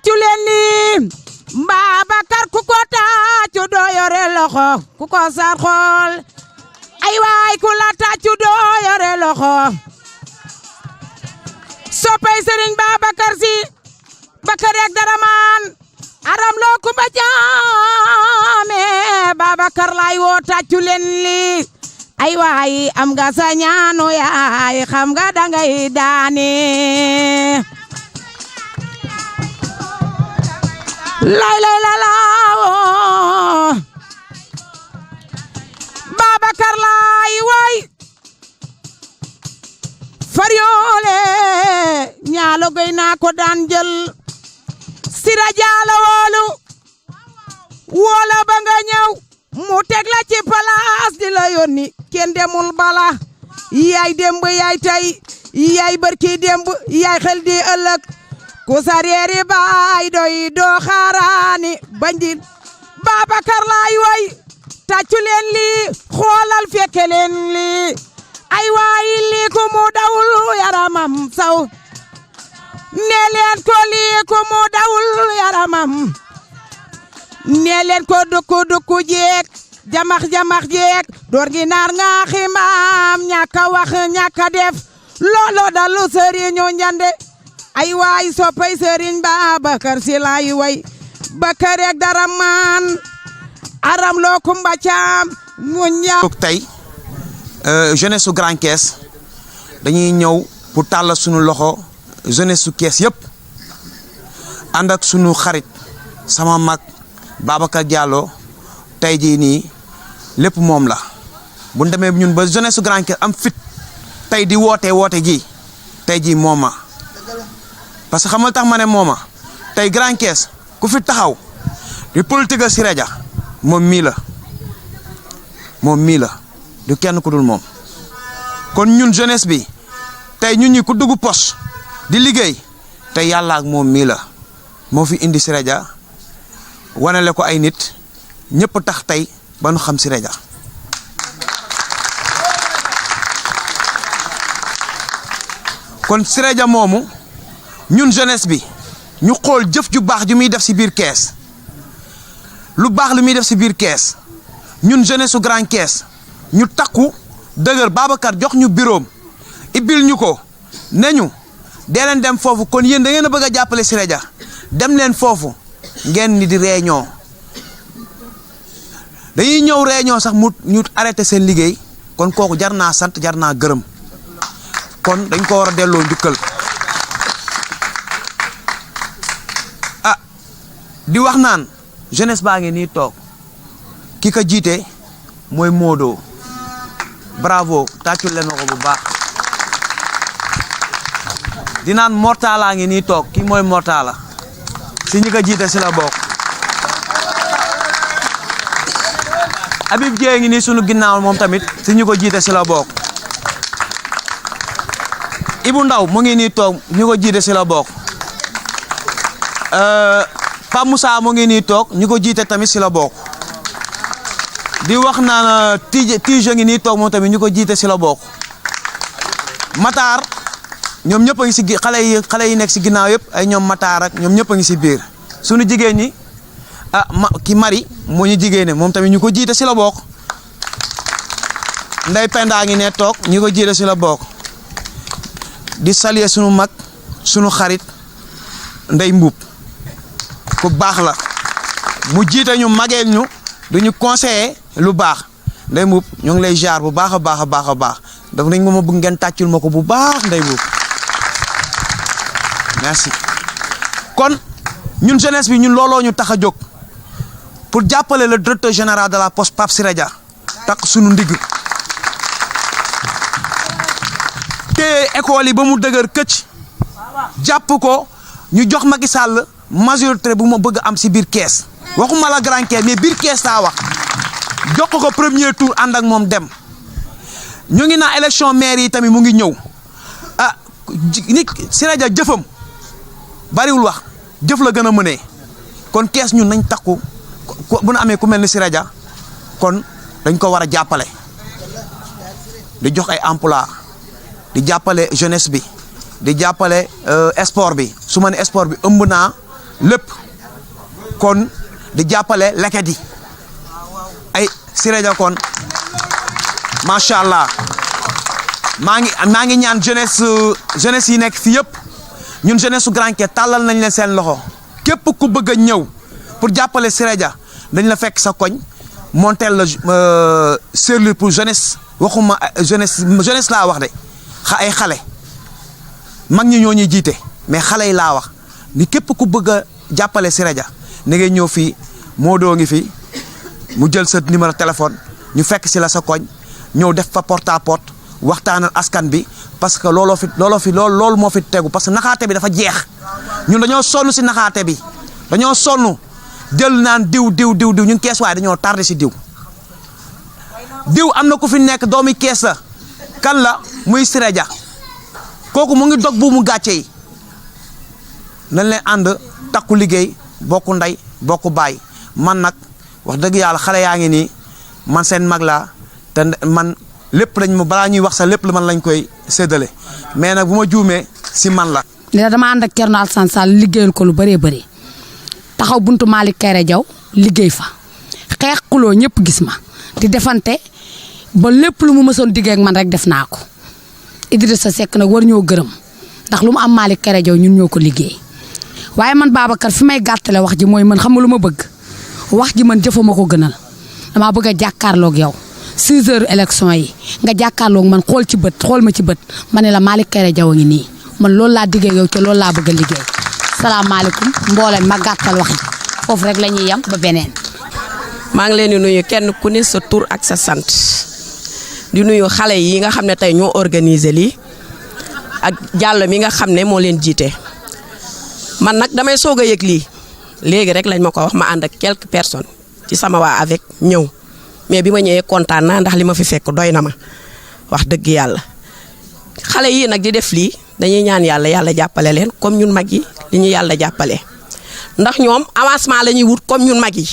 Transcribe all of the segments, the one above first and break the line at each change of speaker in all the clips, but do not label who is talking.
tàccu leen ni Babacar ku ko tàccu doo yore loxo ku ko sar xool ay waay ku la tàccu doo yore loxo soppay Serigne Babacar Sy Bakar ak Daraman aram loo kumba jaame Babacar lay woo tàccu leen li ay waay am nga sa ñaanu yaay xam nga dangay daane lay la Babacar lay way far yoole ñaalo goy naa ko daan jël sira jaala woolu ba nga ñëw mu teg la ci palaas di la yónni kenn demul bala yaay demb yaay tay yaay barki demb yaay xel di ëllëg ku sareeri baay doy doo xaaraani bandil Babacar laay way tàccu leen lii xoolal fekke leen lii ay waayi lii ku mu dawul yaramam saw nee leen ko lii ku mu dawul yaramam nee leen ko dukku jeek jamax jeek door gi naar nga ximaam ñàkka wax ñàkka def loolo dalu sëriñu njande ay waay soppay Serigne Babacar Sy laay way Bakar ak Daraman aram loo kumba caam mu ñaaw
tey jeunesse su Grand Thiès dañuy ñëw pour tàllal sunu loxo jeunesse su Thiès yëpp ànd ak sunu xarit sama mag Babacar Diallo tey jii nii lépp moom la bu ñu demee ñun ba jeunesse su Grand Thiès am fit tey di woote ji tey jii mooma parce que xamal tax ma ne mooma tey Grand Thiès ku fi taxaw di politique Siré Dia moom mii la du kenn ku dul moom kon ñun jeunesse bi tey ñun ñi ku dugg poste di liggéey tey yàlla ak moom mii la moo fi indi Siré Dia wanale ko ay nit ñëpp tax tey ba nu xam Siré Dia kon Siré Dia moomu ñun jeunesse bi ñu xool jëf ju baax ju muy def si biir Thiès lu baax lu muy def si biir Thiès ñun jeunesse su Grand Thiès ñu takku dëgër Babacar jox ñu bureau ibil ñu ko ne ñu dee leen dem foofu kon yéen da ngeen a bëgg a jàppale Siré Dia dem leen foofu ngeen ni di réunion dañuy ñëw réunion sax mu ñu arrêté seen liggéey kon kooku jar naa sant jar naa gërëm kon dañ ko war a delloo njukkal di wax naan jeunesse baa ngi nii toog ki ko jiite mooy Modo bravo tàccul leen ko bu baax di naan Mortala ngi nii toog kii mooy Mortala si ñi ko jiite si la bokk Habib Dieye ngi nii sunu ginnaaw moom tamit si ñu ko jiite si la bokk Ibou Ndaw mu ngi nii toog ñu ko jiite si la bokk Pa Moussa mu ngi nii toog ñu ko jiite tamit si la bokk di wax naan Tije ngi nii toog moom tamit ñu ko jiite si la bokk Matar ñoom ñëpp a ngi si xale yi nekk si ginnaaw yëpp ay ñoom Matar ak ñoom ñëpp a ngi si biir sunu jigéen ñi ki Mari moo ñu jigéene moom tamit ñu ko jiite si la bokk Ndey Penda ngi ne toog ñu ko jiite si la bokk di saluer sunu mag sunu xarit Ndey Mbuub ku baax la mu jiite ñu mageel ñu duñu conseiller lu baax Ndey Mbuub ñu ngi lay jaar bu baax a baax daf nañ ma bëgg ngeen tàccul ma ko bu baax Ndey Mbuub merci kon ñun jeunesse bi ñun looloo ñu tax a jóg pour jàppale le directeur général de la poste Pape Siré Dia takk sunu ndigg te école yi ba mu dëgër këcc jàpp ko ñu jox Macky Sall majorité bu ma bëgg am si biir Thiès waxuma la Grand Thiès mais biir Thiès taa wax jox ko premier tour ànd ak moom dem ñu ngi naa élection maire yi tamit mu ngi ñëw nit Siré Dia jëfam bariwul wax jëf la gën a mënee kon Thiès ñun nañ takku bu nu amee ku mel ni Siré Dia kon dañ ko war a jàppale di jox ay emploi di jàppale jeunesse bi di jàppale sport bi su ma ne sport bi ëmb naa lépp kon di jàppale leket yi ay Siré Dia kon macha allah maa ngi ñaan jeunesse yi nekk fii yëpp ñun jeunesse su Grand Thiès tàllal nañ leen seen loxo képp ku bëgg a ñëw pour jàppale Siré Dia dañ la fekk sa koñ monter la cellule pour jeunesse waxuma jeunesse laa wax de ay xale mag ñi ñoo ñuy jiite mais xale yi laa wax ni képp ku bëgg a jàppale Siré Dia na ngay ñëw fii Modou ngi fi mu jël sa numéro téléphone ñu fekk si la sa koñ ñëw def fa porte à porte waxtaanal askan bi parce que loolu moo fi tegu parce que naxaate bi dafa jeex ñun dañoo sonn si naxaate bi dañoo sonn jël naan diw ñun Kees waaye dañoo tardé si diw am na ku fi nekk doomi Kees la kan la muy Siré Dia kooku mu ngi dog bu mu gàcce yi nañ leen ànd takku liggéey bokku ndey bokku baay man nag wax dëgg yàlla xale yaa ngi nii man seen mag laa te man lépp dañ ma balaa ñuy wax sax lépp la man lañ koy séddale mais nag bu ma juumee si man la.
dama ànd ak Thierno Alassane Sall liggéeyal ko lu bëree bëri taxaw buntu Malick Kairé Diaw liggéey fa xeex xuloo ñëpp gis ma di defante ba lépp lu mu mësoon diggee ak man rek def naa ko Idrissa Seck nag war ñoo gërëm ndax lu mu am Malick Kairé Diaw ñun ñoo ko liggéey waaye man Babacar fi may gàttale wax ji mooy man xam nga lu ma bëgg wax ji man jëfuma ko gënal damaa bëgg a jàkkaarloog yow 6 heures élection yi nga jàkkaarloog man xool ma ci bët ma ne la Malick Kairé Diaw a ngi nii man loolu laa diggee yow te loolu laa bëgg a liggéey salaamaaleykum mboolem ma gàttal wax ji foofu rek la ñuy yem ba beneen.
maa ngi leen di nuyu kenn ku ne sa tur ak sa sant di nuyu xale yi nga xam ne tey ñoo organiser lii ak Diallo mi nga xam ne moo leen jiite man nag damay soog a yëg lii léegi rek lañ ma ko wax ma ànd ak quelques personnes ci sama waa avec ñëw mais bi ma ñëwee kontaan naa ndax li ma fi fekk doy na ma wax dëgg yàlla xale yii nag di def lii dañuy ñaan yàlla jàppale leen comme ñun mag yi li ñu yàlla jàppale ndax ñoom avancement la ñuy wut comme ñun mag yi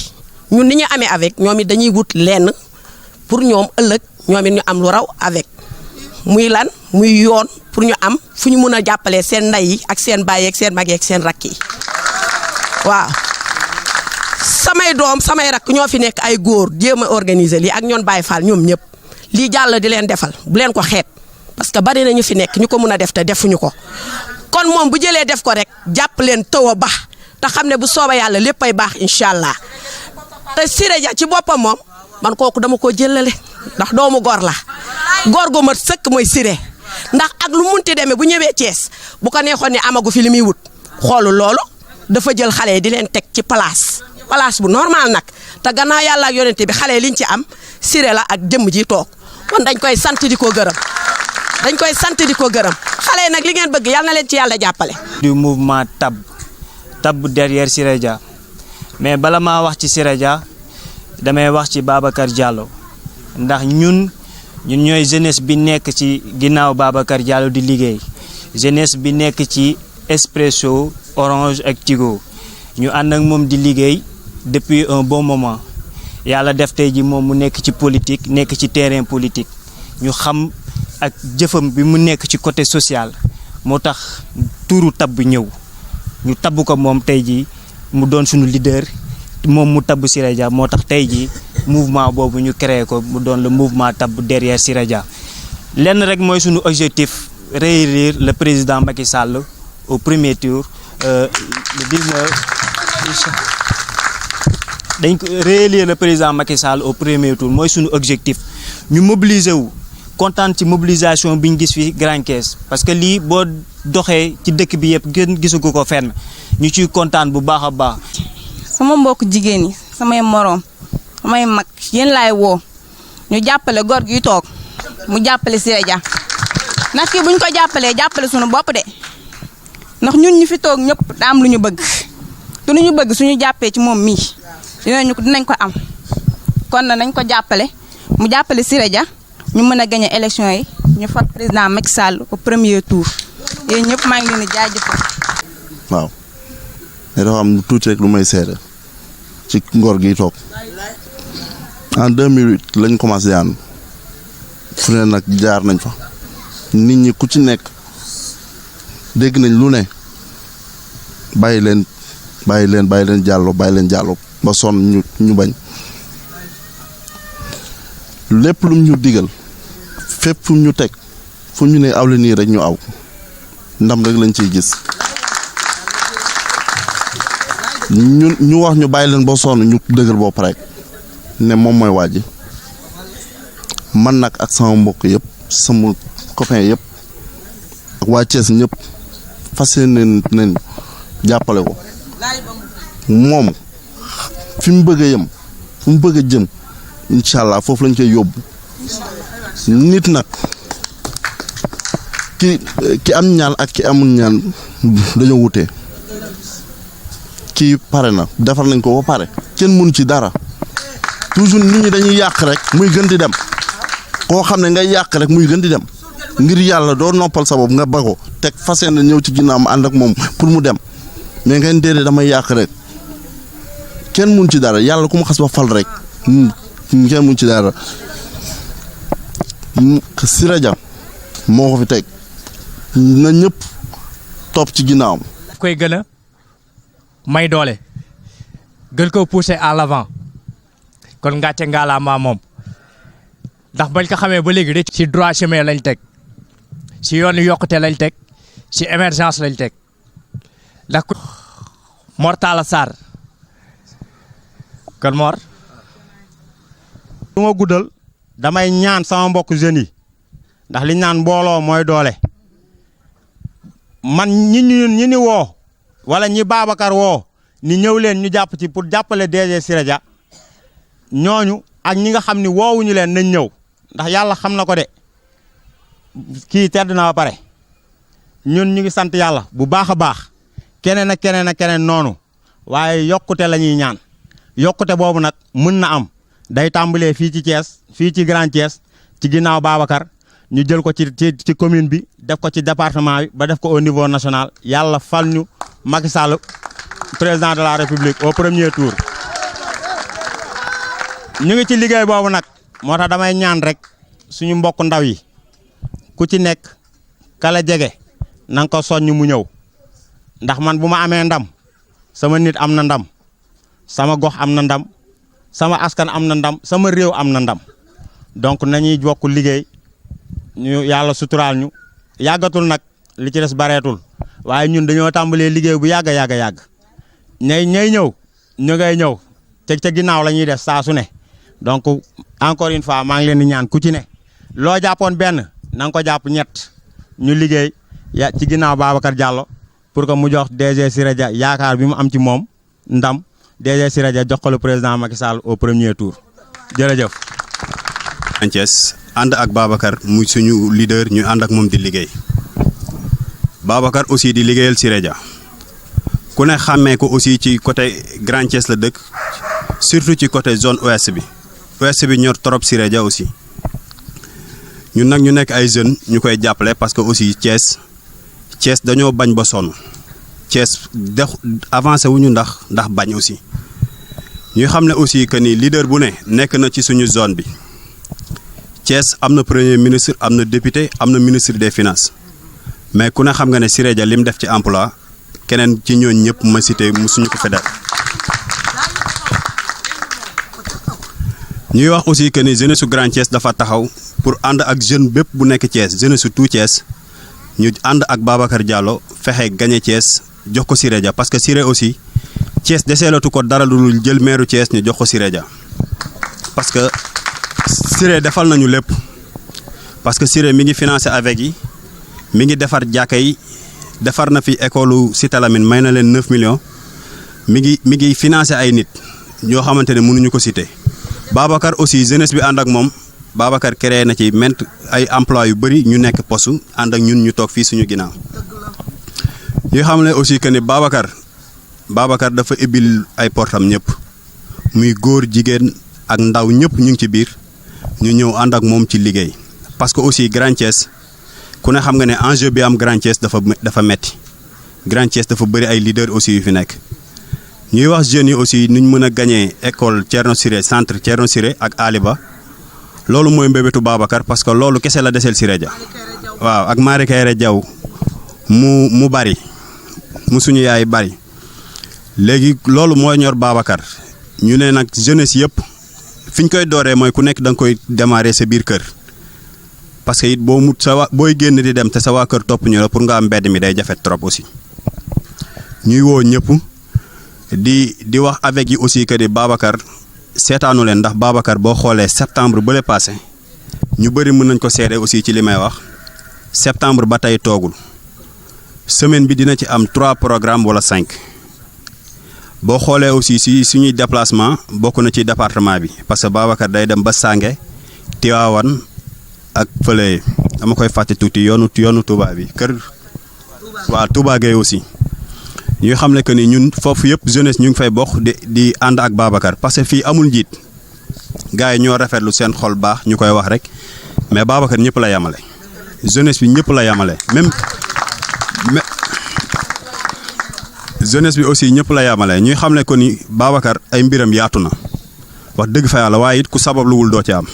ñun ni ñu amee avec ñoom it dañuy wut lenn pour ñoom ëllëg ñoom it ñu am lu raw avec muy lan muy yoon pour ñu am fu ñu mun a jàppalee seen ndey yi ak seen baay ak seen mag yi ak seen rakk yi waaw samay doom samay rakk ñoo fi nekk ay góor jéem a organiser lii ak ñoon Baye Fall ñoom ñëpp lii Diallo di leen defal bu leen ko xeeb parce que bari na ñu fi nekk ñu ko mun a def te defuñu ko kon moom bu jëlee def ko rek jàpp leen taw a baax te xam ne bu sooba yàlla léppay baax incha allah te Siré Dia ci boppam moom man kooku dama ko jëlale ndax doomu góor la góor gu mat sëkk mooy Siré ndax ak lu munti demee bu ñëwee Thiès bu ko neexoon ne amagu fi li muy wut xoolu loolu dafa jël xale yi di leen teg ci place bu normal nag te gannaaw yàlla ak yonente bi xale yi liñ ci am Siré la ak jëmm ji toog kon dañ koy sant di ko gërëm xale yi nag li ngeen bëgg yàlla na leen ci yàlla jàppale.
du mouvement tab derrière Siré Dia mais bala maa wax ci Siré Dia damay wax ci Babacar Diallo ndax ñun ñooy jeunesse bi nekk ci ginnaaw Babacar Diallo di liggéey jeunesse bi nekk ci Expresso Orange ak Tigo ñu ànd ak moom di liggéey depuis un bon moment yàlla def tey ji moom mu nekk ci politique nekk ci terrain politique ñu xam ak jëfam bi mu nekk ci côté social moo tax tuuru tabb ñëw ñu tabb ko moom tey ji mu doon suñu leader moom mu tabb Siré Dia moo tax tey ji mouvement boobu ñu créé ko mu doon le mouvement tabb derrière Siré Dia lenn rek mooy suñu objectif réélire le président Macky Sall au premier tour le 19 dañ ko réélire le président Macky Sall au premier tour mooy suñu objectif ñu mobiliser wu kontaan ci mobilisation bi ñu gis fi Grand Thiès parce que lii boo doxee ci dëkk bi yëpp gën gisugu ko fenn ñu ciy kontaan bu baax a baax.
sama mbokk jigéen yi samay moroom samay mag yéen laay woo ñu jàppale góor gi toog mu jàppale Siré Dia ndax kii buñ ko jàppalee jàppale suñu bopp de ndax ñun ñu fi toog ñëpp daa am lu ñu bëgg te lu ñu bëgg suñu jàppee ci moom mii dinañ ko am kon na nañ ko jàppale mu jàppale Siré Dia ñu mën a gagné élection yi ñu fal président Macky Sall au premier tour yéen ñëpp maa ngi leen di jaajëfal.
waaw mais dafa am tuuti rek lu may seede ci ngor gi toog en 2008 lañ commencé yaan fu ne nag jaar nañ fa nit ñi ku ci nekk dégg nañ lu ne bàyyi leen bàyyi leen jàllo ba sonn ñu bañ lépp lum ñu digal fépp fu ñu teg fu ñu ne aw la nii rek ñu aw ndam rek lañ ciy gis ñu wax ñu bàyyi leen ba sonn ñu dëgër bopp rek ne moom mooy waa ji man nag ak sama mbokk yëpp sama copain yëpp ak waa Thiès ñëpp fas yéene nañ jàppale ko moom fi mu bëgg a yem fu mu bëgg a jëm incha allah foofu lañ koy yóbbu nit nag ki am ñaan ak ki amul ñaan dañoo wutee kii pare na defar nañ ko ba pare kenn mënu ci dara toujours nit ñi dañuy yàq rek muy gën di dem koo xam ne ngay yàq rek muy gën di dem ngir yàlla doo noppal sa bopp nga ba ko teg fas yéene ñëw ci ginnaaw am ànd ak moom pour mu dem mais ngeen déedéet damay yàq rek kenn mënu ci dara yàlla ku mu xas ba fal rek kenn mënu ci dara Siré Dia moo ko fi teg na ñëpp topp ci ginnaawam.
koy gën a may doole gën ko pousser à l'avant kon ngàcce ngaalaamaa moom ndax bañ ko xamee ba léegi rek ci droit chemin lañ teg ci yoonu yokkute lañ teg ci émergence lañ teg ndax Mor Talla Sarr kon Mor.
du ma guddal damay ñaan sama mbokk jeunes yi ndax liñ naan mbooloo mooy doole man ñi woo wala ñi Babacar woo ni ñëw leen ñu jàpp ci pour jàppale DG Siré Dia ñooñu ak ñi nga xam ni woowuñu leen nañ ñëw ndax yàlla xam na ko de kii tedd na ba pare ñun ñu ngi sant yàlla bu baax a baax keneen ak keneen noonu waaye yokkute la ñuy ñaan yokkute boobu nag mën na am day tàmbalee fii ci Thiès fii ci Grand Thiès ci ginnaaw Babacar ñu jël ko ci commune bi def ko ci département bi ba def ko au niveau national yàlla fal ñu Macky Sall président de la République au premier tour. ñu ngi ci liggéey boobu nag moo tax damay ñaan rek suñu mbokk ndaw yi ku ci nekk kala jege na nga ko soññ mu ñëw ndax man bu ma amee ndam sama nit am na ndam sama gox am na ndam sama askan am na ndam sama réew am na ndam donc nañuy bokk liggéey ñu yàlla suturaal ñu yàggatul nag li ci des bareetul waaye ñun dañoo tàmbalee liggéey bu yàgg ñay ñëw ñu ngay ñëw te ca ginnaaw la ñuy def saa su ne donc encore une fois maa ngi leen di ñaan ku ci ne loo jàppoon benn na nga ko jàpp ñett ñu liggéey ci ginnaaw Babacar Diallo pour que mu jox DG Siré Dia yaakaar bi mu am ci moom ndam DG Siré Dia jox ko le président Macky Sall au premier tour jërëjëf.
Thiès ànd ak Babacar muy suñu leader ñu ànd ak moom di liggéey Babacar aussi di liggéeyal Siré Dia ku ne xàmmee ko aussi ci côté Grand Thiès la dëkk surtout ci côté zone ouest bi ñor trop Siré Dia aussi ñun nag ñu nekk ay jeunes ñu koy jàppale parce que aussi Thiès dañoo bañ ba sonn Thiès avancé wuñu ndax bañ aussi ñuy xam ne aussi que ni leader bu ne nekk na ci suñu zone bi Thiès am na premier ministre am na député am na ministre des finances mais ku ne xam nga ne Siré Dia li mu def ci emploi keneen ci ñooñ ñëpp ma cité musuñu ko fedal ñuy wax aussi que ni jeunesse su Grand Thiès dafa taxaw pour ànd ak jeune bépp bu nekk Thiès jeunesse su tout Thiès ñu ànd ak Babacar Diallo fexe gagné Thiès jox ko Siré Dia parce que Siré aussi Thiès deseelatu ko dara lu dul jël meeru Thiès ñu jox ko Siré Dia parce que Siré defal nañu lépp parce que Siré mi ngi financé avec yi mi ngi defar jàkka yi defar na fi école Cité Lamine may na leen 9 millions mi ngi financé ay nit ñoo xamante ne mënuñu ko cité Babacar aussi jeunesse bi ànd ak moom Babacar créé na ci ay emploi yu bëri ñu nekk poste ànd ak ñun ñu toog fii suñu ginnaaw ñu xam ne aussi que ni Babacar dafa ibbil ay portam ñëpp muy góor jigéen ak ndaw ñëpp ñu ngi ci biir ñu ñëw ànd ak moom ci liggéey parce que aussi Grand Thiès ku ne xam nga ne enjeu bi am Grand Thiès dafa metti Grand Thiès dafa bëri ay leader aussi yu fi nekk ñuy wax jeunes yi aussi nuñ mën a gagné école Thierno Siré centre Thierno Siré ak Aliba loolu mooy mbébétu Babacar parce que loolu kese la deseel Siré Dia waaw ak Mari Kayre Diaw mu bari mu suñu yaay bari léegi loolu mooy ñor Babacar ñu ne nag jeunesse yëpp fi ñu koy dooree mooy ku nekk da nga koy démarrer sa biir kër parce que it booy génn di dem te sa waa kër topp ñu la pour nga am mbedd mi day jafe trop aussi ñuy woo ñëpp di wax avec yi aussi que di Babacar seetaanu leen ndax Babacar boo xoolee septembre ba le passé ñu bëri mën nañ ko seede aussi ci li may wax septembre ba tey toogul semaine bi dina ci am 3 programmes wala 5 boo xoolee aussi si suñuy déplacement bokk na ci département bi parce que Babacar day dem ba Sange Tivaouane ak fële dama koy fàtte tuuti yoonu Touba bi kër waa Touba Gueye aussi ñuy xam ne que ni ñun foofu yëpp jeunesse ñu ngi fay bokk di ànd ak Babacar parce que fii amul njiit gars yi ñoo rafetlu seen xol baax ñu koy wax rek mais Babacar ñëpp la yamale jeunesse bi ñëpp la yamale même jeunesse bi aussi ñëpp la yamale ñuy xam ne que ni Babacar ay mbiram yaatu na wax dëgg fa yàlla waaye it ku sababluwul doo ci am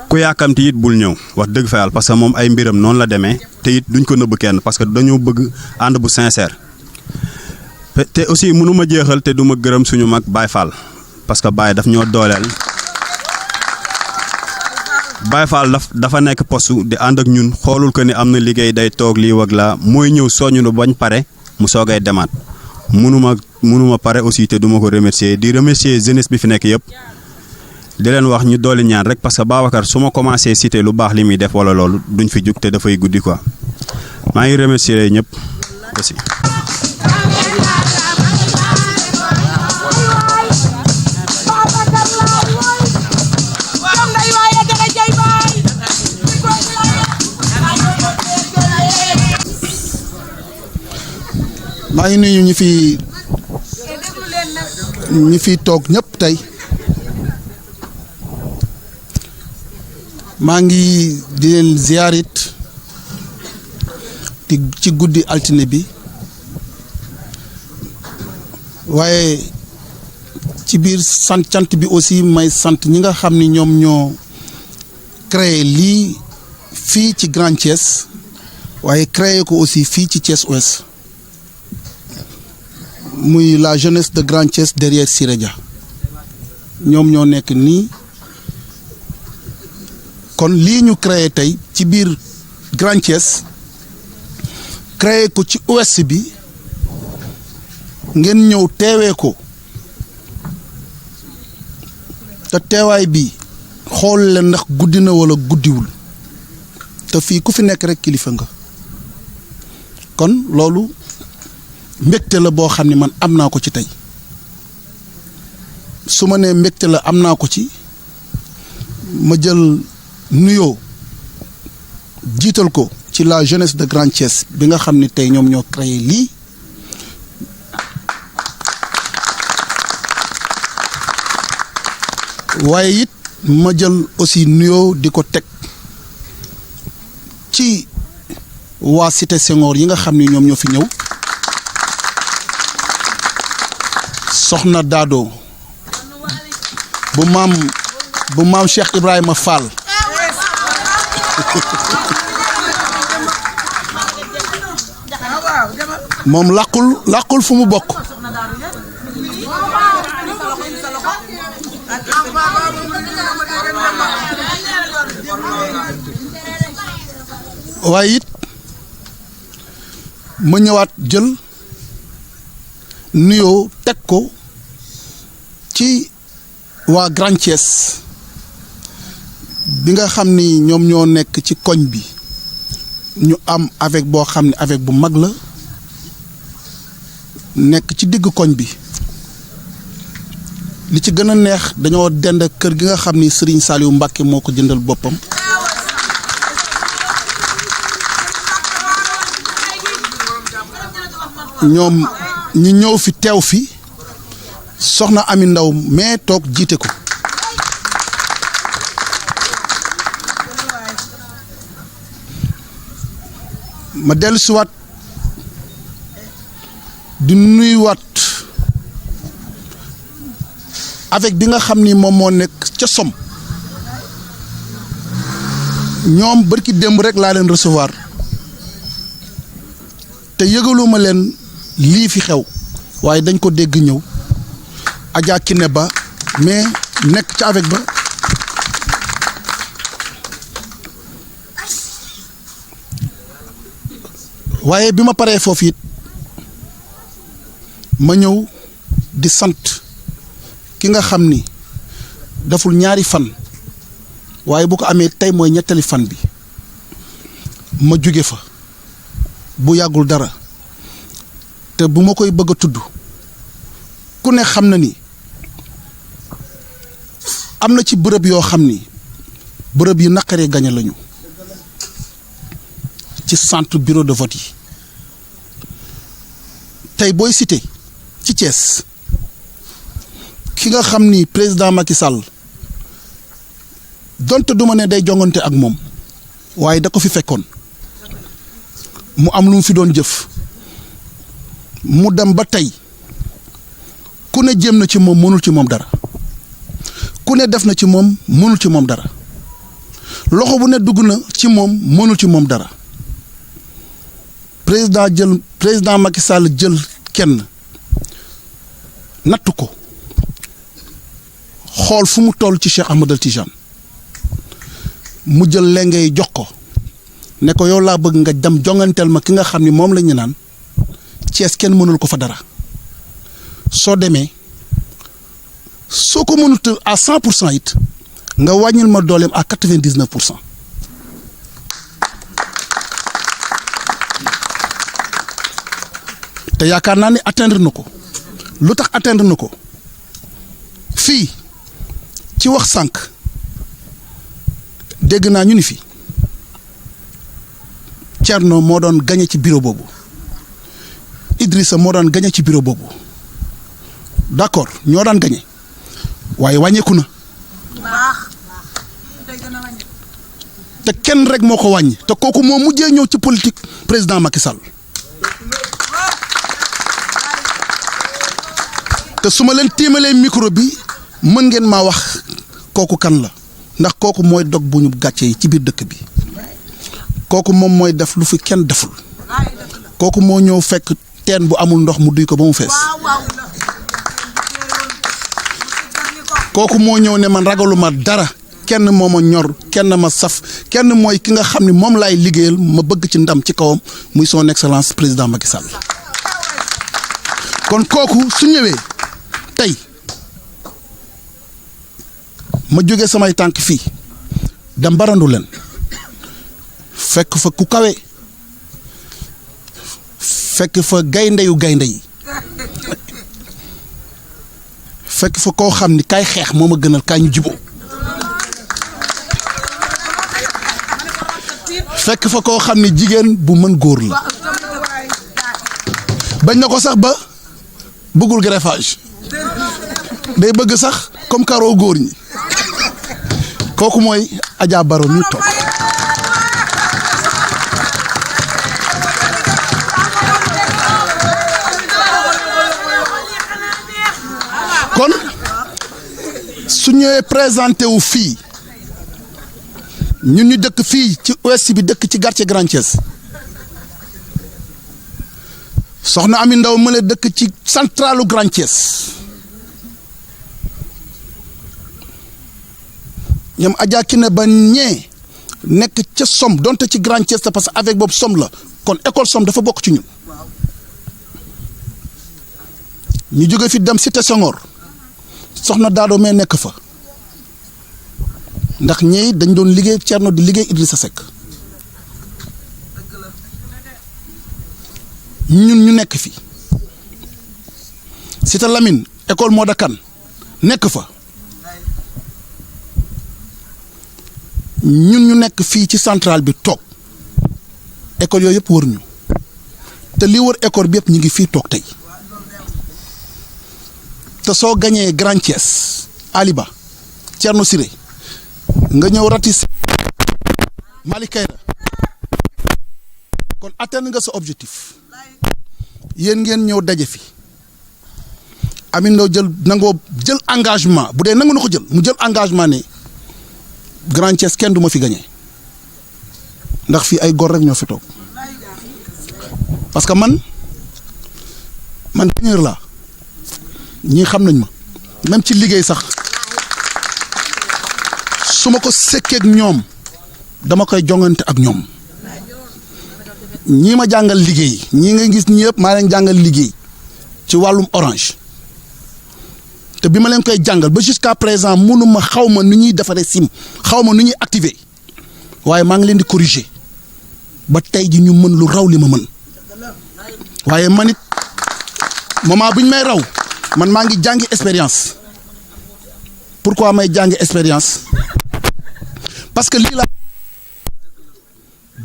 ku yàkkamti it bul ñëw wax dëgg fa yàlla parce que moom ay mbiram noonu la demee te it duñ ko nëbb kenn parce que dañoo bëgg ànd bu sincère te aussi mënuma jeexal te duma gërëm suñu mag Baye Fall parce que Baye daf ñoo dooleel Baye Fall dafa nekk postu di ànd ak ñun xoolul ko ni am na liggéey day toog lii wag la mooy ñëw soññu nu bañ pare mu soogay demaat mënuma pare aussi te duma ko remercier di remercier jeunesse bi fi nekk yëpp di leen wax ñu dooli ñaan rek parce que Babacar su ma commencé citer lu baax li muy def wala loolu duñ fi jug te dafay guddi quoi maa ngi remercier ñëpp aussi.
maa ngi nuyu ñi fi toog ñëpp tey maa ngi di leen ziyaarit ci guddi altine bi waaye ci biir cant bi aussi may sant ñi nga xam ni ñoom ñoo créé lii fii ci Grand Thiès waaye créé ko aussi fii ci Thiès Ouest muy la jeunesse de Grand Thiès derrière Siré Dia ñoom ñoo nekk nii kon lii ñu créé tey ci biir Grand Thiès créé ko ci ouest bi ngeen ñëw teewee ko te teewaay bi xool leen ndax guddi na wala guddiwul te fii ku fi nekk rek kilifa nga kon loolu mbégte la boo xam ne man am naa ko ci tey su ma nee mbégte la am naa ko ci ma jël nuyoo jiital ko ci la jeunesse de Grand Thiès bi nga xam ne tey ñoom ñoo créé lii waaye it ma jël aussi nuyoo di ko teg ci waa Cité Senghor yi nga xam ne ñoom ñoo fi ñëw soxna Dado bu maam Cheikh Ibrahima Fall moom làqul fu mu bokk waaye it ma ñëwaat jël nuyoo teg ko ci waa Grand Thiès bi nga xam ni ñoom ñoo nekk ci koñ bi ñu am avec boo xam ne avec bu mag la nekk ci digg koñ bi li ci gën a neex dañoo dend kër gi nga xam ni Serigne Saliou Mbacké moo ko jëndal boppam ñoom ñi ñëw fi teew fi soxna Ami Ndaw mais toog jiite ko ma dellu siwaat di nuyuwaat avec bi nga xam ni moom moo nekk ca Somme ñoom bërki démb rek laa leen recevoir te yëgaluma leen lii fi xew waaye dañ ko dégg ñëw Adja Kiné Ba mais nekk ci avec ba waaye bi ma paree foofu it ma ñëw di sant ki nga xam ni deful ñaari fan waaye bu ko amee tey mooy ñettali fan bi ma jóge fa bu yàggul dara te bu ma koy bëgg a tudd ku ne xam na ni am na ci bërëb yoo xam ni bërëb yi naqaree gañe lañu ci centre bureau de vote yi tey booy cité ci Thiès ki nga xam ni président Macky Sall donte duma ne day jongante ak moom waaye da ko fi fekkoon mu am lu mu fi doon jëf mu dem ba tey ku ne jéem na ci moom mënul ci moom dara ku ne def na ci moom mënul ci moom dara loxo bu ne dugg na ci moom mënul ci moom dara président Macky Sall jël kenn natt ko xool fu mu toll ci Cheikh Ahmadou Tidiane mu jël lengay jox ko ne ko yow laa bëgg nga dem jonganteel ma ki nga xam ni moom la ñu naan Thiès kenn mënul ko fa dara soo demee soo ko mënut à 100% it nga wàññil ma dooleem à 99%. te yaakaar naa ne atteindre na ko lu tax atteindre na ko fii ci wax sànq dégg naa ñu ni fi Thierno moo doon gañe ci bureau boobu Idrissa moo doon gañe ci bureau boobu d'accord ñoo daan gañe waaye wàññeeku na te kenn rek moo ko wàññi te kooku moo mujjee ñëw ci politique président Macky Sall te su ma leen tiimalee micro bi mën ngeen maa wax kooku kan la ndax kooku mooy dog bu ñu gàcce yi ci biir dëkk bi kooku moom mooy def lu fi kenn deful kooku moo ñëw fekk teen bu amul ndox mu duy ko ba mu fees kooku moo ñëw ne man ragaluma dara kenn moo ma ñor kenn ma saf kenn mooy ki nga xam ne moom laay liggéeyal ma bëgg ci ndam ci kawam muy son excellence président Macky Sall kon kooku su ñëwee tey ma jóge samay tànk fii dem barandu leen fekk fa ku kawe fekk fa gaynde yu gaynde yi fekk fa koo xam ni kaay xeex moo ma gënal kaay ñu juboo fekk fa koo xam ni jigéen bu mën góor la bañ na ko sax ba bëggul greffage day bëgg sax comme karo góor ñi kooku mooy Adja Baro mi toog kon su ñëwee présenté wu fii ñun ñu dëkk fii ci ouest bi dëkk ci quartier Grand Thiès soxna Ami Ndaw mële dëkk ci centralu Grand Thiès ñoom Adja Kiné Ba ñee nekk ca Somme donte ci Grand Thiès la parce que avec boobu Somme la kon école Somme dafa bokk ci ñun ñu jóge fi dem Cité Senghor soxna Daado mee nekk fa ndax ñeey dañ doon liggéey Thierno di liggéey Idrissa Seck ñun ñu nekk fi Cité Lamine école Moda Kane nekk fa ñun ñu nekk fii ci centrale bi toog école yooyu yëpp wër ñu te li wër école bi yëpp ñu ngi fii toog tey te soo gañee Grand Thiès Aliba Thierno Siré nga ñëw ratis Malick Kayra kon atteindre nga sa objectif yéen ngeen ñëw daje fi Ami Ndaw nangoo jël engagement bu dee nangu na ko jël mu jël engagement ne Grand Thiès kenn du ma fi gañee ndax fii ay góor rek ñoo fi toog parce que man gagneur laa ñii xam nañ ma même ci liggéey sax su ma ko sekkee ak ñoom dama koy jongante ak ñoom ñii ma jàngal liggéey ñii nga gis ñëpp maa leen jàngal liggéey ci wàllum Orange te bi ma leen koy jàngal ba jusqu'à présent mënuma xaw ma nu ñuy defaree sim xaw ma nu ñuy activer waaye maa ngi leen di corriger ba tey ji ñu mën lu raw li ma mën waaye man it moment bu ñu may raw man maa ngi jàngi expérience pourquoi may jàngi expérience parce que lii la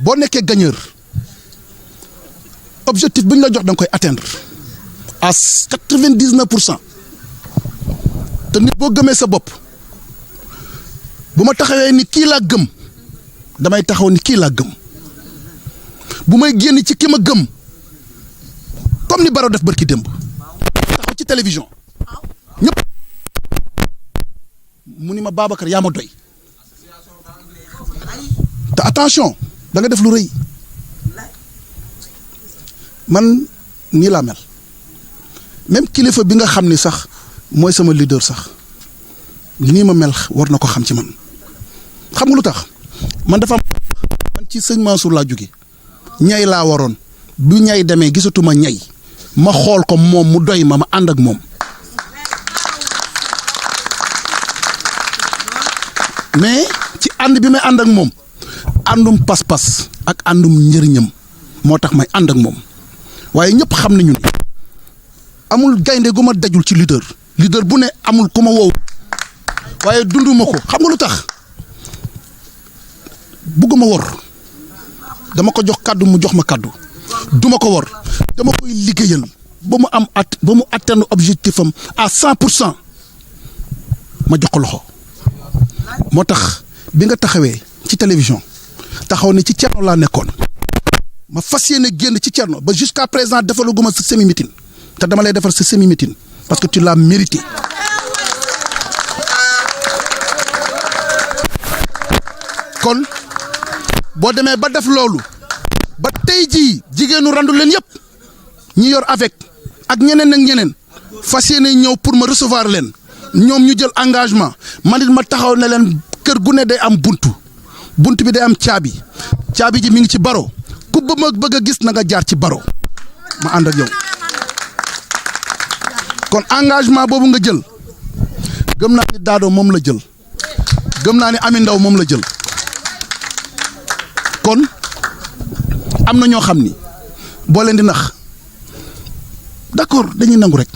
boo nekkee gagneur objectif bi ñu la jox da nga koy atteindre à 99%. te nit boo gëmee sa bopp bu ma taxawee ni kii laa gëm damay taxaw ni kii laa gëm bu may génn ci ki ma gëm comme ni Baro def barki démb taxaw ci télévision ñëpp mu ni ma Babacar yaa ma doy te attention da nga def lu rëy man nii laa mel même kilifa bi nga xam ni sax mooy sama leader sax nii ma mel war na ko xam ci man xam nga lu tax man dafa man ci sëñ Mansour laa jóge ñay laa waroon bu ñay demee gisatuma ñay ma xool ko moom mu doy ma ànd ak moom mais ci ànd bi may ànd ak moom àndum pas-pas ak àndum njëriñam moo tax may ànd ak moom waaye ñëpp xam nañu ni amul gaynde gu ma dajul ci leader bu ne amul ku ma wow waaye dunduma ko xam nga lu tax bugguma wor dama ko jox kàddu mu jox ma kàddu duma ko wor dama koy liggéeyal ba mu am ba mu atteindre objectif am à 100% ma jox ko loxo moo tax bi nga taxawee ci télévision taxaw ne ci Thierno laa nekkoon ma fas yéene génn ci Thierno ba jusqu'à présent defalaguma sa semi meeting te dama lay defar sa semi meeting parce que tu l'as mérité kon boo demee ba def loolu ba tey jii jigéenu randu leen yëpp ñi yor avec ak ñeneen ak ñeneen fas yéene ñëw pour ma recevoir leen ñoom ñu jël engagement man it ma taxaw ne leen kër gu ne day am buntu bi day am caabi ji mi ngi ci Baro ku bëgg a gis na nga jaar ci Baro ma ànd ak yow kon engagement boobu nga jël gëm naa ni Dado moom la jël gëm naa ni Ami Ndaw moom la jël kon am na ñoo xam ni boo leen di nax d'accord dañuy nangu rek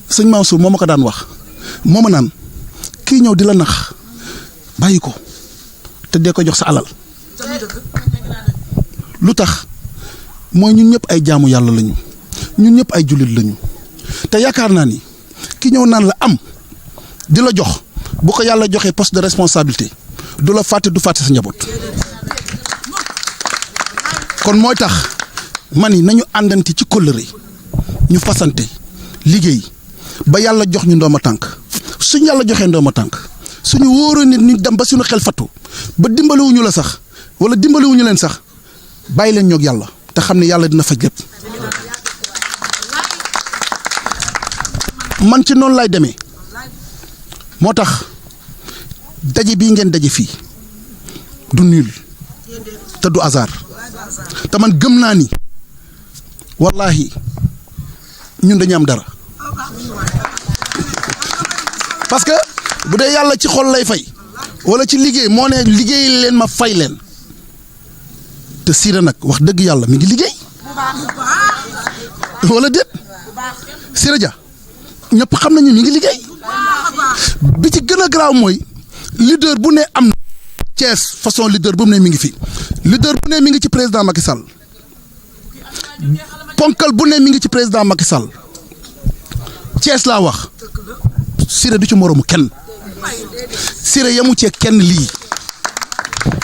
sëñ Mansour moo ma ko daan wax moo ma naan kii ñëw di la nax bàyyi ko te dee ko jox sa alal lu tax mooy ñun ñëpp ay jaamu yàlla lañu ñun ñëpp ay jullit lañu te yaakaar naa ni ki ñëw naan la am di la jox bu ko yàlla joxee poste de responsabilité du la fàtte du fàtte sa njaboot kon mooy tax man yi nañu àndante ci kóllëre ñu fasante liggéey ba yàlla jox ñu ndooma tànk suñu yàlla joxee ndooma tànk suñu wóoree nit ñu dem ba suñu xel fattu ba dimbaliwuñu la sax wala dimbaliwuñu leen sax bàyyi leen ñoog yàlla te xam ne yàlla dina faj lépp man ci noonu lay demee moo tax daje bii ngeen daje fii du nul te du hasard te man gëm naa ni wallahi ñun dañu am dara parce que bu dee yàlla ci xol lay fay wala ci liggéey moo ne liggéey leen ma fay leen te Siré nag wax dëgg yàlla mi ngi liggéey wala déet Siré Dia ñëpp xam nañu mi ngi liggéey bi ci gën a garaaw mooy leader bu ne am na Thiès façon leader bu ne mi ngi fi leader bu ne mi ngi ci président Macky Sall ponkal bu ne mi ngi ci président Macky Sall Thiès laa wax Siré du ci moromu kenn Siré yamu cee kenn lii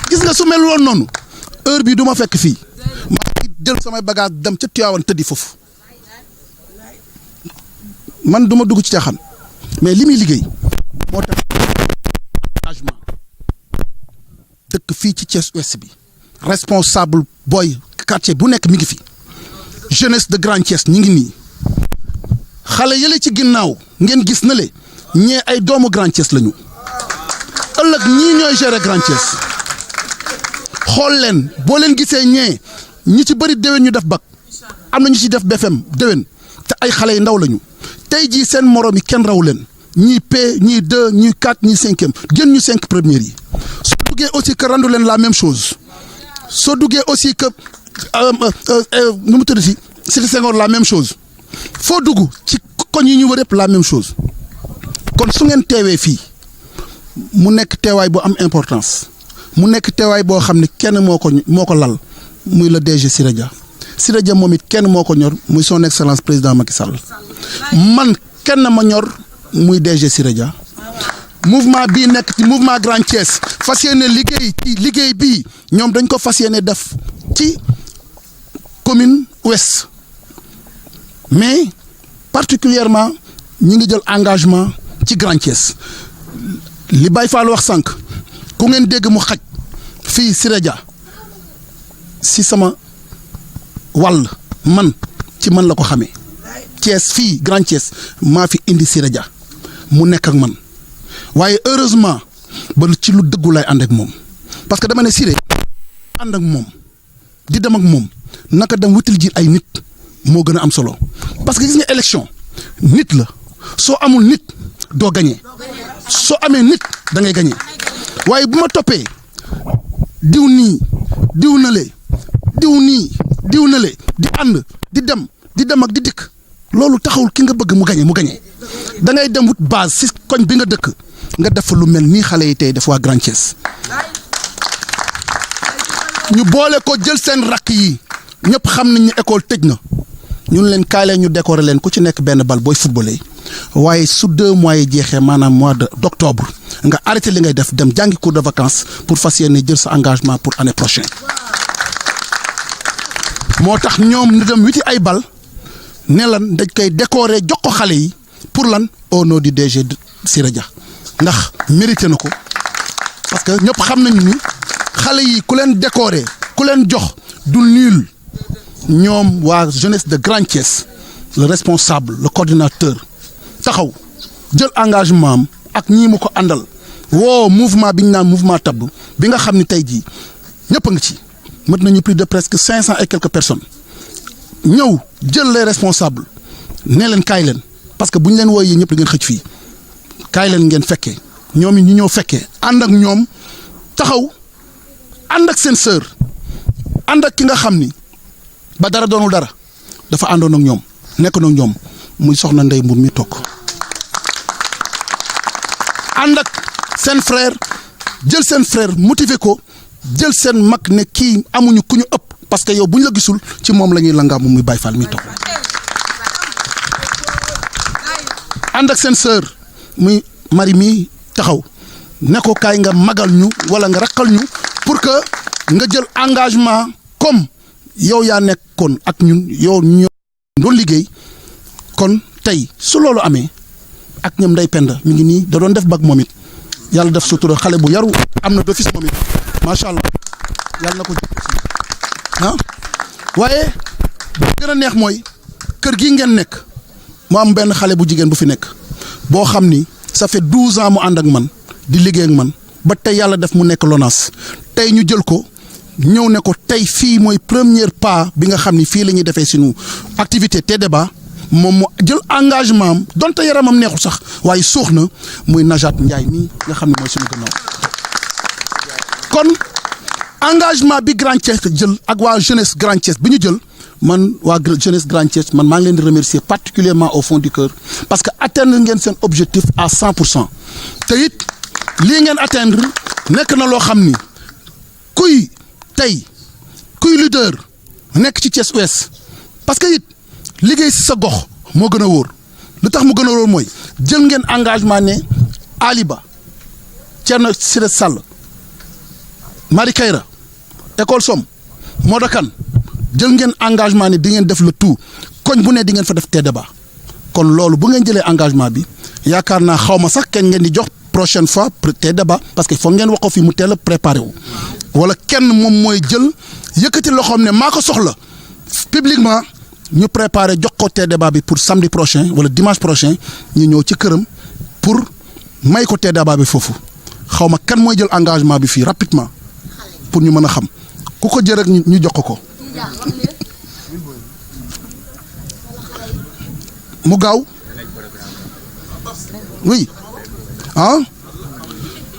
gis nga su mel woon noonu heure bii du ma fekk fii maa ngi jël samay bagage dem ca Tivaouane tëddi foofu man du ma dugg ci caaxaan mais li muy liggéey moo tax engagement dëkk fii ci Thiès Ouest bi responsable boy quartier bu nekk mi ngi fi jeunesse de Grand Thiès ñi ngi nii xale yële ci ginnaaw ngeen gis na le ñee ay doomu Grand Thiès lañu ëllëg ñii ñooy gérer Grand Thiès xool leen boo leen gisee ñee ñi ci bëri déwén ñu def bac am na ñu ci def BFM déwén te ay xale yu ndaw lañu tey jii seen morom yi kenn raw leen ñii P ñii 2 ñii 4 ñii 5e gën ñu 5 premières yi soo duggee aussi que rendu leen la même chose soo duggee aussi que nu mu tudd si Cité Senghor la même chose foo dugg ci koñ yi ñu wër yëpp la même chose kon su ngeen teewee fii mu nekk teewaay bu am importance mu nekk teewaay boo xam ne kenn moo ko lal muy le DG Siré Dia moom it kenn moo ko ñor muy son excellence président Macky Sall man kenn ma ñor muy DG Siré Dia mouvement bii nekk ci mouvement Grand Thiès fas yéene liggéey ci liggéey bii ñoom dañ ko fas yéene def ci commune ouest mais particulièrement ñi ngi jël engagement ci Grand Thiès li Baye Fall wax sànq ku ngeen dégg mu xaj fii Siré Dia si sama wàll man ci man la ko xamee Thiès fii Grand Thiès maa fi indi Siré Dia mu nekk ak man waaye heureusement ba ci lu dëggu lay ànd ak moom parce que dama ne Siré ànd ak moom di dem ak moom naka dem wutil ji ay nit moo gën a am solo parce que gis nga élection nit la soo amul nit doo gañee soo amee nit da ngay gañee waaye bu ma toppee diw nii diw na le diw nii diw na le di ànd di dem ak di dikk loolu taxawul ki nga bëgg mu gañe da ngay dem wut base si koñ bi nga dëkk nga def lu mel nii xale yi tey def waa Grand Thiès ñu boole ko jël seen rakk yi ñëpp xam nañ ne école tëj na ñun leen kaay leen ñu décorer leen ku ci nekk benn bal booy footballé waaye su 2 mois yi jeexee maanaam mois d'octobre nga arrêté li ngay def dem jàngi cours de vacances pour fas yéene jël sa engagement pour année prochaine moo tax ñoom ñu dem witi ay bal ne lan dañ koy décorer jox ko xale yi pour lan au nom du DG Siré Dia ndax mérité na ko parce que ñëpp xam nañu ni xale yi ku leen décorer ku leen jox du nul ñoom waa jeunesse de Grand Thiès le responsable le coordinateur taxaw jël engagement am ak ñii mu ko àndal woo mouvement bi ñu naan mouvement tabbu bi nga xam ni tey jii ñëpp a ngi ci mët nañu plus de presque 500 et quelques personnes ñëw jël les responsables nee leen kaay leen parce que bu ñu leen wooyee ñëpp da ngeen xëj fii kaay leen ngeen fekkee ñoom it ñu ñëw fekkee ànd ak ñoom taxaw ànd ak seen sœur ànd ak ki nga xam ni ba dara doonul dara dafa àndoon ak ñoom nekk na ñoom muy soxna Ndey Mbour mi toog ànd ak seen frère jël seen frère motiver ko jël seen mag ne kii amuñu ku ñu ëpp parce que yow bu ñu la gisul ci moom la ñuy langaamu muy Baye Fall mi toog ànd ak seen sœur muy Marie mi taxaw ne ko kaay nga magal ñu wala nga rakkal ñu pour que nga jël engagement comme yow yaa nekkoon ak ñun yow ñu doon liggéey kon tey su loolu amee ak ñoom Ndey Penda mi ngi nii da doon def bac moom it yàlla def sutura xale bu yaru am na d'office moom it macha allah yàlla na ko ah waaye bu gën a neex mooy kër gi ngeen nekk mu am benn xale bu jigéen bu fi nekk boo xam ni ça fait 12 ans mu ànd ak man di liggéey ak man ba tey yàlla def mu nekk LONASE tey ñu jël ko ñëw ne ko tey fii mooy premier pas bi nga xam ni fii la ñuy defee suñu activité te débat moom mu jël engagement am donte yaramam neexul sax waaye suux na muy Najat Ndiaye mii nga xam ne mooy suñu gannaaw kon engagement bi Grand Thiès jël ak waa jeunesse Grand Thiès bi ñu jël man waa jeunesse Grand Thiès man maa ngi leen di remercier particulièrement au fond du cœur parce que atteindre ngeen seen objectif à 100% te it lii ngeen atteindre nekk na loo xam ni kuy leader nekk ci Thiès Ouest parce que it liggéey si sa gox moo gën a wóor lu tax mu gën a wóor mooy jël ngeen engagement ne Aliba Thierno Siré Sall Marie Kayra école Somme Modakan jël ngeen engagement ne di ngeen def le tout koñ bu ne di ngeen fa def te débat kon loolu bu ngeen jëlee engagement bi yaakaar naa xaw ma sax kenn ngeen di jox prochaine fois te débat parce que foog ngeen wax ko fi mu teel a préparé wu wala kenn moom mooy jël yëkkati loxoom ne maa ko soxla publiquement ñu préparer jox ko tee débat bi pour samedi prochain wala dimanche prochain ñu ñëw ci këram pour may ko tee débat bi foofu xaw ma kan mooy jël engagement bi fii rapidement pour ñu mën a xam ku ko jël rek ñu jox ko mu gaaw oui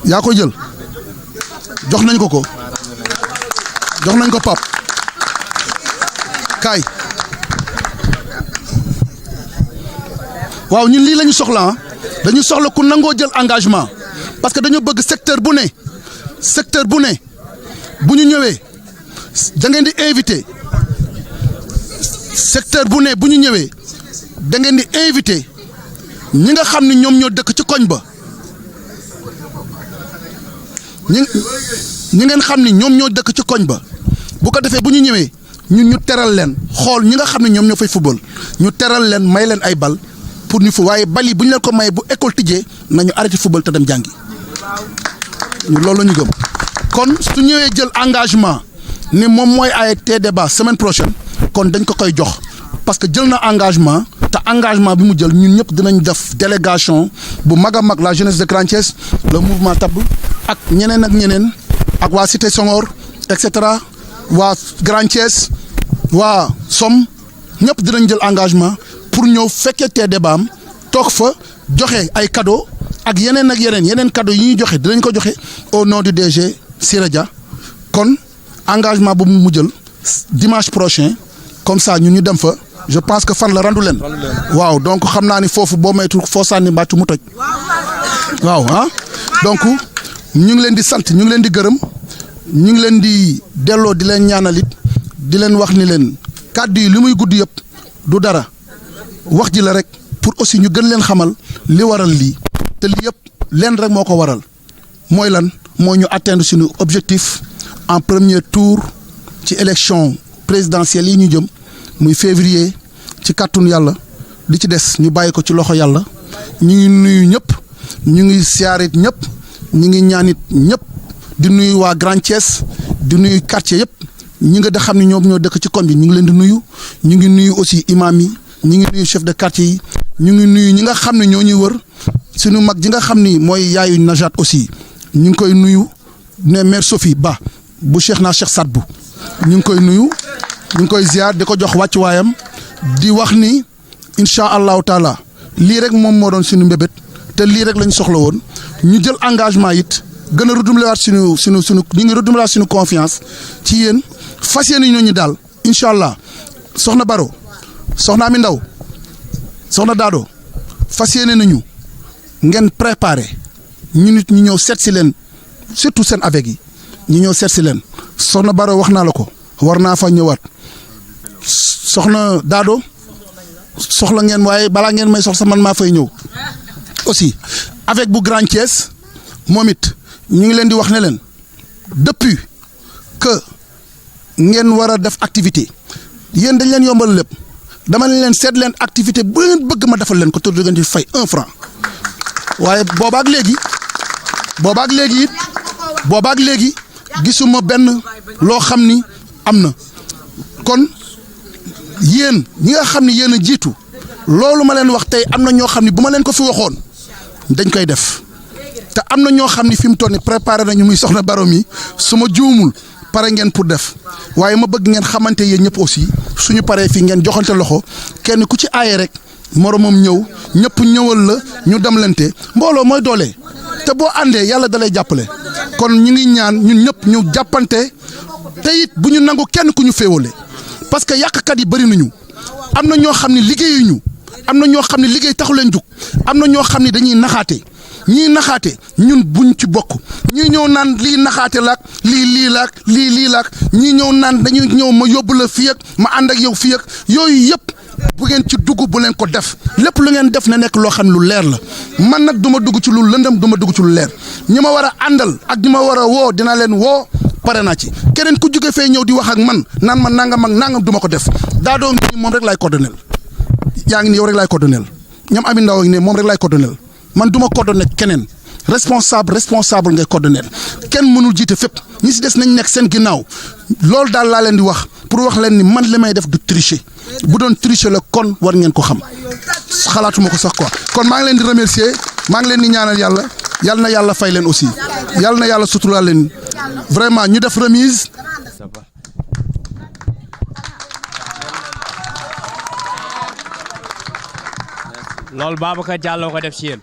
yaa ko jël jox nañ ko jox nañ ko Pape kaay waaw ñun lii la ñu soxla dañu soxla ku nangoo jël engagement parce que dañu bëgg secteur bu ne bu ñu ñëwee da ngeen di invité secteur bu ne bu ñu ñëwee da ngeen di invité ñi nga xam ne ñoom ñoo dëkk ci koñ ba ñi ngeen xam ni ñoom ñoo dëkk ci koñ ba bu ko defee bu ñu ñëwee ñun ñu teral leen xool ñi nga xam ne ñoom ñoo fay football ñu teral leen may leen ay bal pour ñu fu waaye bal yi bu ñu leen ko may bu école tijjee nañu arrêté football te dem jàngi ñu loolu la ñu gëm kon su ñëwee jël engagement ni moom mooy ay tee débat semaine prochaine kon dañ ko koy jox parce que jël na engagement te engagement bi mu jël ñun ñëpp dinañ def délégation bu mag a mag la jeunesse de Grand Thiès le mouvement Tabb ak ñeneen ak waa Cité Senghor et cetera waa Grand Thiès waa Somme ñëpp dinañ jël engagement pour ñëw fekkee tee débat am toog fa joxe ay cadeau ak yeneen cadeau yi ñuy joxe dinañ ko joxe au nom du DG Siré Dia kon engagement bu mu jël dimanche prochain comme ça ñun ñu dem fa je pense que fan la randu leen waaw donc xam naa ni foofu boo maytu foo sànni mbàcc mu toj waaw donc ñu ngi leen di sant ñu ngi leen di gërëm ñu ngi leen di delloo di leen ñaanalit di leen wax ni leen kàddu yi li muy gudd yëpp du dara wax ji la rek pour aussi ñu gën leen xamal li waral lii te lii yëpp leen rek moo ko waral mooy lan mooy ñu atteindre suñu objectif en premier tour ci élection présidentielle yi ñu jëm muy février ci kàttun yàlla di ci des ñu bàyyi ko ci loxo yàlla ñu ngi nuyu ñëpp ñu ngi siyaarit ñëpp ñu ngi ñaanit ñëpp di nuyu waa Grand Thiès di nuyu quartier yëpp ñi nga xam ne ñoom ñoo dëkk ci koñ bi ñu ngi leen di nuyu ñu ngi nuyu aussi imam yi ñu ngi nuyu chef de quartier yi ñu ngi nuyu ñi nga xam ne ñoo ñuy wër suñu mag ji nga xam ni mooy yaayu Najat aussi ñu ngi koy nuyu ne mère Sophie Ba bu Cheikh Sadbou ñu ngi koy nuyu ñu ngi koy ziar di ko jox wàccuwaayam di wax ni incha allahu taala lii rek moom moo doon suñu mbébét te lii rek lañ soxla woon ñu jël engagement it gën a redoublé waat ñu ngi redoublé waat suñu confiance ci yéen fas yéene ñooñu daal incha allah soxna Baro soxna Ami Ndaw soxna Daado fas yéene nañu ngeen préparé ñu nit ñu ñëw seet si leen surtout seen avec yi ñu ñëw seet si leen soxna Baro wax naa la ko war naa fa ñëwaat soxna Daado soxla ngeen waaye balaa ngeen may soxla man maa fay ñëw aussi avec bu Grand Thiès moom it ñu ngi leen di wax ne leen depuis que ngeen war a def activité yéen dañ leen yombal lépp dama leen seet leen activité bu leen bëgg ma defal leen ko te du ngeen di fay 1 franc waaye boobaak léegi gisuma benn loo xam ni am na kon yéen ñi nga xam ni yéen a jiitu loolu ma leen wax tey am na ñoo xam ni bu ma leen ko fi waxoon dañ koy def te am na ñoo xam ni fi mu toll ni préparé nañu muy soxna Baro mi su ma juumul pare ngeen pour def waaye ma bëgg ngeen xamante yéen ñëpp aussi suñu paree fii ngeen joxante loxo kenn ku ci aaye rek moromam ñëw ñëpp ñëwal la ñu demlante mbooloo mooy doole te boo àndee yàlla dalay jàppale kon ñu ngi ñaan ñun ñëpp ñu jàppante te it bu ñu nangu kenn ku ñu féewale parce que yàqkat yi bëri nañu am na ñoo xam ne liggéeyuñu am na ñoo xam ne liggéey taxu leen jug am na ñoo xam ne dañuy naxaate ñii naxaate ñun buñ ci bokk ñii ñëw naan lii naxaate laak lii laak lii laak ñii ñëw naan dañuy ñëw ma yóbbu la fii ak ma ànd ak yow fii ak yooyu yëpp bu ngeen ci dugg bu leen ko def lépp lu ngeen def na nekk loo xam lu leer la man nag du ma dugg ci lu lëndëm du ma dugg ci lu leer ñi ma war a àndal ak ñi ma war a woo dina leen woo pare naa ci keneen ku jóge fee ñëw di wax ak man naan ma nangam ak nangam du ma ko def Daado ngi nii moom rek laay coordonnel yaa ngi nii yow rek laay coordonnel ñam Ami Ndaw ngi ne moom rek laay coordonnel man du ma coordonné keneen responsable ngay coordonnel kenn mënul jiite fépp ñi si des nañ nekk seen ginnaaw loolu daal laa leen di wax pour wax leen ni man li may def du tricher bu doon tricher la kon war ngeen ko xam xalaatuma ko sax quoi kon maa ngi leen di remercier maa ngi leen di ñaanal yàlla yal na yàlla fay leen aussi yal na yàlla suturaal leen vraiment ñu def remise.
loolu Babacar Diallo ko def ci yéen